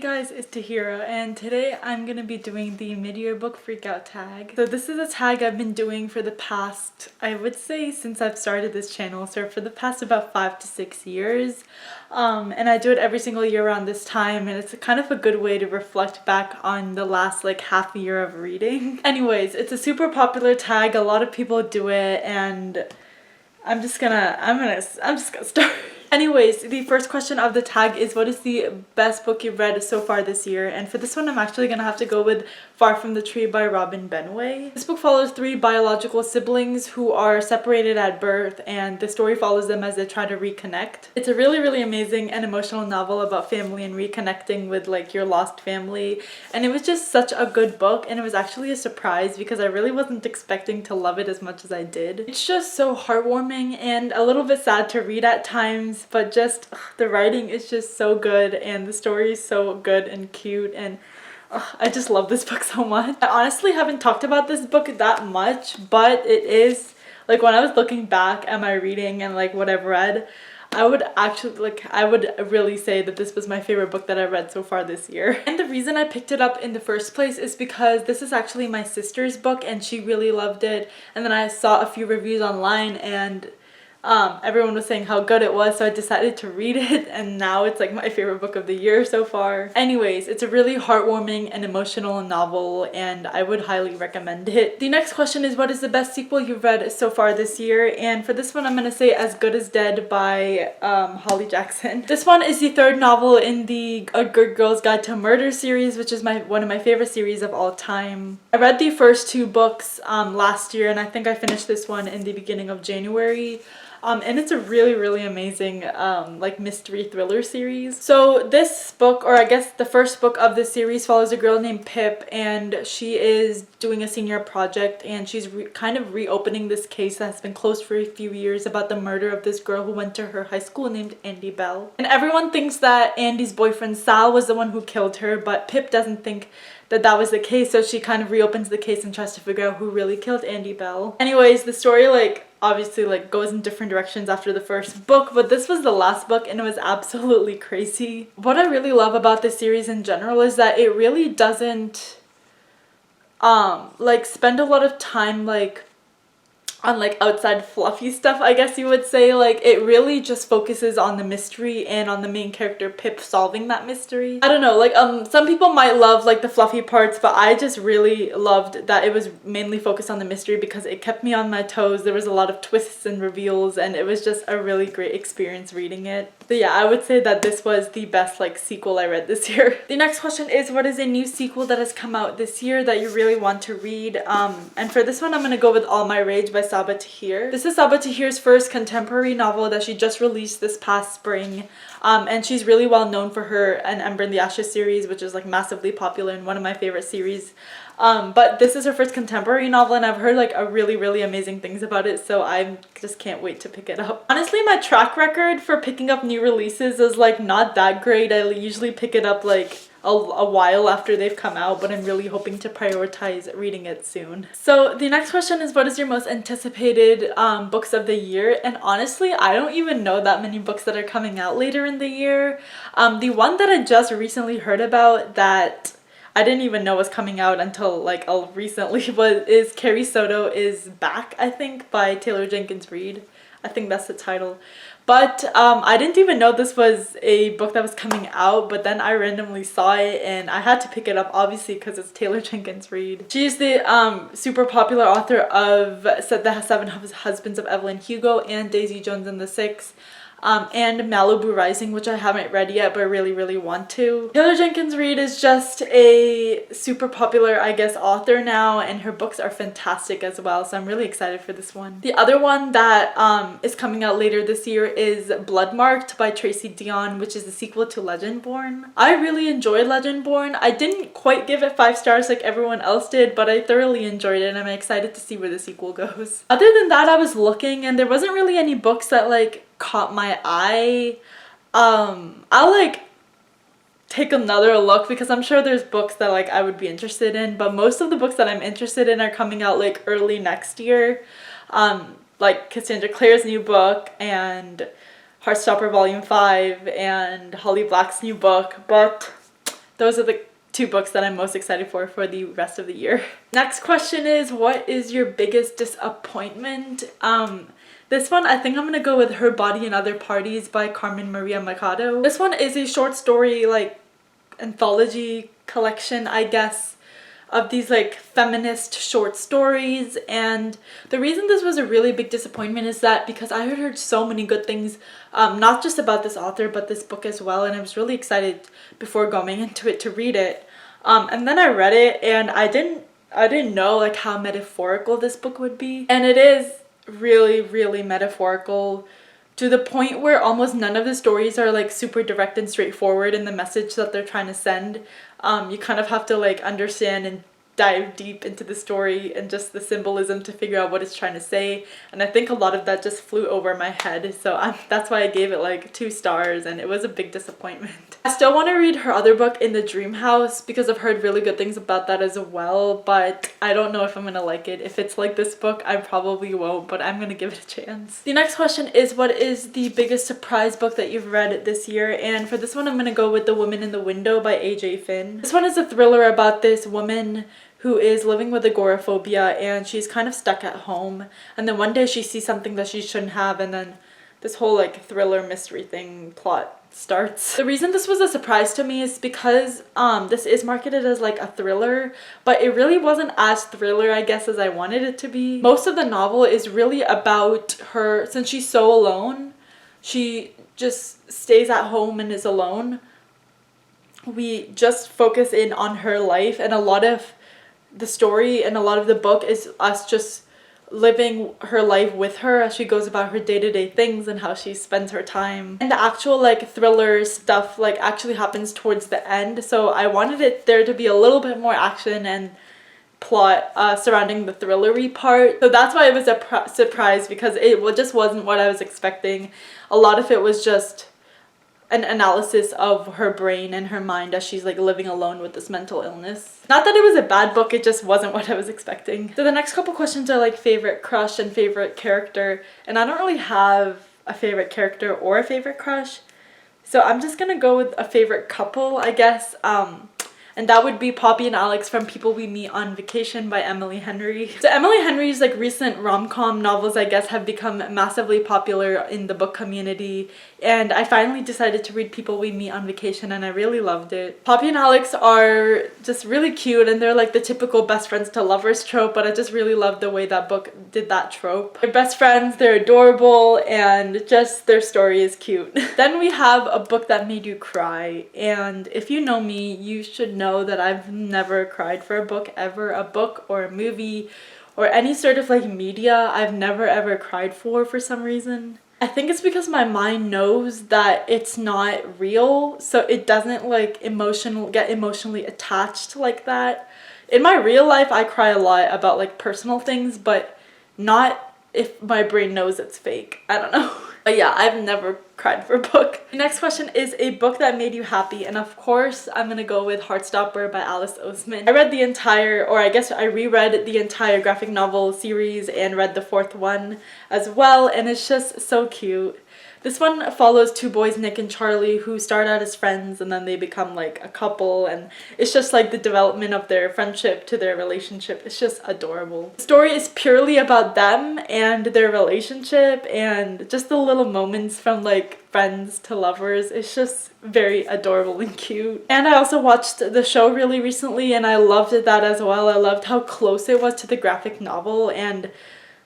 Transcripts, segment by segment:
guys, it's Tahira, and today I'm gonna be doing the mid-year book freakout tag. So this is a tag I've been doing for the past, I would say, since I've started this channel, so for the past about 5 to 6 years. And I do it every single year around this time, and it's kind of a good way to reflect back on the last like half a year of reading. Anyways, it's a super popular tag, a lot of people do it, and I'm just gonna start. Anyways, the first question of the tag is, what is the best book you've read so far this year? And for this one, I'm actually gonna have to go with Far From the Tree by Robin Benway. This book follows 3 biological siblings who are separated at birth, and the story follows them as they try to reconnect. It's a really amazing and emotional novel about family and reconnecting with like your lost family, and it was just such a good book, and it was actually a surprise because I really wasn't expecting to love it as much as I did. It's just so heartwarming and a little bit sad to read at times, but just the writing is just so good and the story is so good and cute, and I just love this book so much. I honestly haven't talked about this book that much, but it is like, when I was looking back at my reading and like what I've read, I would really say that this was my favorite book that I read so far this year. And the reason I picked it up in the first place is because this is actually my sister's book and she really loved it, and then I saw a few reviews online and everyone was saying how good it was, so I decided to read it, and now it's like my favorite book of the year so far. Anyways, it's a really heartwarming and emotional novel, and I would highly recommend it. The next question is, what is the best sequel you've read so far this year? And for this one, I'm gonna say As Good as Dead by Holly Jackson. This one is the 3rd novel in the A Good Girl's Guide to Murder series, which is one of my favorite series of all time. I read the first 2 books last year, and I think I finished this one in the beginning of January. And it's a really amazing like mystery thriller series. So this book, or I guess the first book of this series, follows a girl named Pip, and she is doing a senior project, and she's kind of reopening this case that has been closed for a few years about the murder of this girl who went to her high school named Andy Bell. And everyone thinks that Andy's boyfriend Sal was the one who killed her, but Pip doesn't think that was the case, so she kind of reopens the case and tries to figure out who really killed Andy Bell. Anyways, the story obviously goes in different directions after the first book, but this was the last book and it was absolutely crazy. What I really love about this series in general is that it really doesn't spend a lot of time on outside fluffy stuff, I guess you would say. It really just focuses on the mystery and on the main character Pip solving that mystery. I don't know, some people might love the fluffy parts, but I just really loved that it was mainly focused on the mystery because it kept me on my toes. There was a lot of twists and reveals, and it was just a really great experience reading it. But yeah, I would say that this was the best sequel I read this year. The next question is, what is a new sequel that has come out this year that you really want to read? And for this one, I'm gonna go with All My Rage by Sabaa Tahir. This is Sabaa Tahir's first contemporary novel that she just released this past spring. And she's really well known for her An Ember in the Ashes series, which is massively popular and one of my favorite series. But this is her first contemporary novel, and I've heard a really amazing things about it, so I just can't wait to pick it up. Honestly, my track record for picking up new releases is not that great. I usually pick it up a while after they've come out, but I'm really hoping to prioritize reading it soon. So the next question is, what is your most anticipated books of the year? And honestly, I don't even know that many books that are coming out later in the year. The one that I just recently heard about that I didn't even know was coming out until recently is Carrie Soto is Back, I think, by Taylor Jenkins Reid. I think that's the title. But I didn't even know this was a book that was coming out, but then I randomly saw it and I had to pick it up, obviously, because it's Taylor Jenkins Reid. She's the super popular author of The 7 Husbands of Evelyn Hugo and Daisy Jones and the Six. And Malibu Rising, which I haven't read yet, but I really want to. Taylor Jenkins Reid is just a super popular, I guess, author now, and her books are fantastic as well, so I'm really excited for this one. The other one that is coming out later this year is Bloodmarked by Tracy Deonn, which is the sequel to Legendborn. I really enjoyed Legendborn. I didn't quite give it 5 stars like everyone else did, but I thoroughly enjoyed it, and I'm excited to see where the sequel goes. Other than that, I was looking, and there wasn't really any books that caught my eye. I'll take another look because I'm sure there's books that I would be interested in, but most of the books that I'm interested in are coming out early next year. Cassandra Clare's new book and Heartstopper Volume 5 and Holly Black's new book, but those are the 2 books that I'm most excited for the rest of the year. Next question is, what is your biggest disappointment? This one, I think I'm gonna go with Her Body and Other Parties by Carmen Maria Machado. This one is a short story, like, anthology collection, I guess, of these like feminist short stories. And the reason this was a really big disappointment is that because I had heard so many good things, not just about this author but this book as well, and I was really excited before going into it to read it. And then I read it and I didn't know like how metaphorical this book would be, and it is really, really metaphorical, to the point where almost none of the stories are like super direct and straightforward in the message that they're trying to send. You kind of have to like understand and dive deep into the story and just the symbolism to figure out what it's trying to say, and I think a lot of that just flew over my head, so that's why I gave it like 2 stars, and it was a big disappointment. I still want to read her other book, In the Dream House, because I've heard really good things about that as well, but I don't know if I'm gonna like it. If it's like this book, I probably won't, but I'm gonna give it a chance. The next question is, what is the biggest surprise book that you've read this year? And for this one, I'm gonna go with The Woman in the Window by A.J. Finn. This one is a thriller about this woman who is living with agoraphobia, and she's kind of stuck at home, and then one day she sees something that she shouldn't have, and then this whole like thriller mystery thing plot starts. The reason this was a surprise to me is because this is marketed as like a thriller, but it really wasn't as thriller, I guess, as I wanted it to be. Most of the novel is really about her, since she's so alone, she just stays at home and is alone. We just focus in on her life, and a lot of the story and a lot of the book is us just living her life with her as she goes about her day-to-day things and how she spends her time. And the actual like thriller stuff like actually happens towards the end, so I wanted it there to be a little bit more action and plot surrounding the thrillery part. So that's why it was a surprise, because it just wasn't what I was expecting. A lot of it was just an analysis of her brain and her mind as she's like living alone with this mental illness. Not that it was a bad book, it just wasn't what I was expecting. So the next couple questions are like favorite crush and favorite character, and I don't really have a favorite character or a favorite crush, so I'm just gonna go with a favorite couple, I guess. And that would be Poppy and Alex from People We Meet on Vacation by Emily Henry. So Emily Henry's like recent rom-com novels, I guess, have become massively popular in the book community, and I finally decided to read People We Meet on Vacation, and I really loved it. Poppy and Alex are just really cute, and they're like the typical best friends to lovers trope, but I just really loved the way that book did that trope. They're best friends, they're adorable, and just their story is cute. Then we have a book that made you cry, and if you know me, you should know that I've never cried for a book ever. A book or a movie or any sort of like media I've never ever cried for some reason. I think it's because my mind knows that it's not real, so it doesn't like get emotionally attached like that. In my real life, I cry a lot about like personal things, but not if my brain knows it's fake. I don't know. But yeah, I've never cried for a book. The next question is a book that made you happy, and of course I'm gonna go with Heartstopper by Alice Oseman. I read the entire, or I guess I reread the entire graphic novel series and read the 4th one as well, and it's just so cute. This one follows 2 boys, Nick and Charlie, who start out as friends and then they become like a couple, and it's just like the development of their friendship to their relationship. It's just adorable. The story is purely about them and their relationship and just the little moments from like friends to lovers. It's just very adorable and cute. And I also watched the show really recently, and I loved that as well. I loved how close it was to the graphic novel and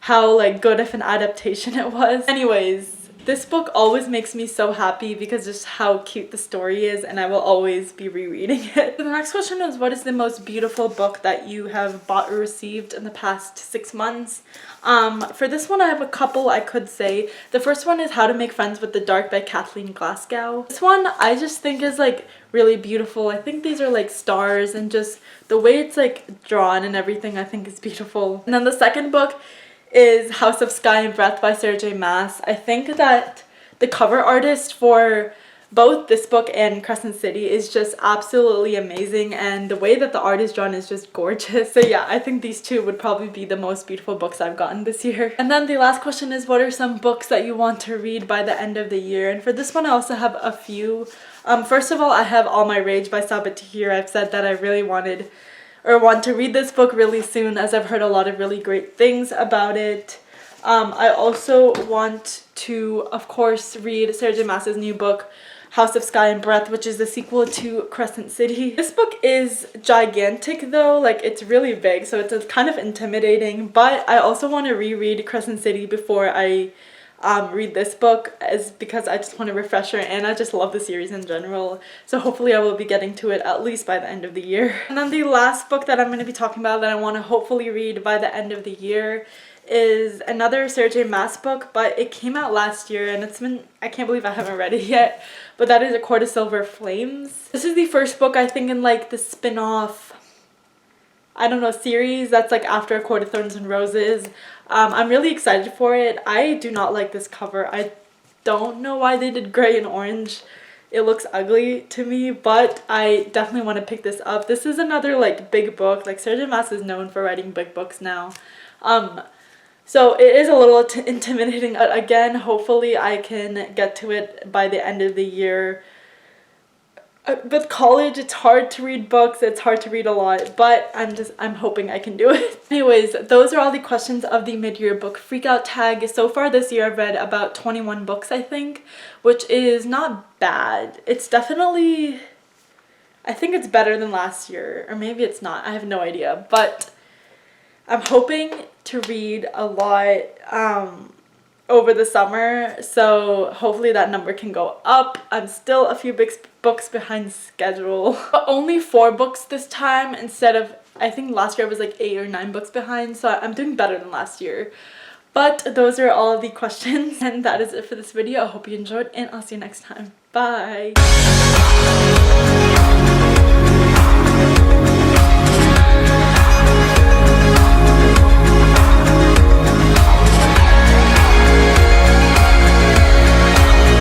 how like good of an adaptation it was. Anyways, this book always makes me so happy because just how cute the story is, and I will always be rereading it. So the next question is, what is the most beautiful book that you have bought or received in the past 6 months? For this one, I have a couple I could say. The first one is How to Make Friends with the Dark by Kathleen Glasgow. This one I just think is like really beautiful. I think these are like stars, and just the way it's like drawn and everything I think is beautiful. And then the second book is House of Sky and Breath by Sarah J Maas. I think that the cover artist for both this book and Crescent City is just absolutely amazing, and the way that the art is drawn is just gorgeous. So yeah, I think these two would probably be the most beautiful books I've gotten this year. And then the last question is, what are some books that you want to read by the end of the year? And for this one I also have a few. First of all, I have All My Rage by Sabaa Tahir. I've said that I really want to read this book really soon, as I've heard a lot of really great things about it. I also want to, of course, read Sarah J Maas's new book, House of Sky and Breath, which is the sequel to Crescent City. This book is gigantic though, like it's really big, so it's kind of intimidating, but I also want to reread Crescent City before I read this book, because I just want a refresher, and I just love the series in general. So hopefully I will be getting to it at least by the end of the year. And then the last book that I'm going to be talking about that I want to hopefully read by the end of the year is another Sarah J Maas book, but it came out last year and I can't believe I haven't read it yet, but that is A Court of Silver Flames. This is the first book I think in like the spin-off, I don't know, series that's like after A Court of Thorns and Roses. I'm really excited for it. I do not like this cover. I don't know why they did gray and orange. It looks ugly to me, but I definitely want to pick this up. This is another like big book. Like Sarah J Maas is known for writing big books now. So it is a little intimidating. Again, hopefully I can get to it by the end of the year. With college, it's hard to read books, it's hard to read a lot, but I'm hoping I can do it. Anyways, those are all the questions of the mid-year book Freakout tag. So far this year I've read about 21 books, I think, which is not bad. It's definitely, I think it's better than last year, or maybe it's not, I have no idea, but I'm hoping to read a lot over the summer, so hopefully that number can go up. I'm still a few books behind schedule, but only 4 books this time instead of, I think last year I was like 8 or 9 books behind, so I'm doing better than last year. But those are all of the questions, and that is it for this video. I hope you enjoyed, and I'll see you next time. Bye!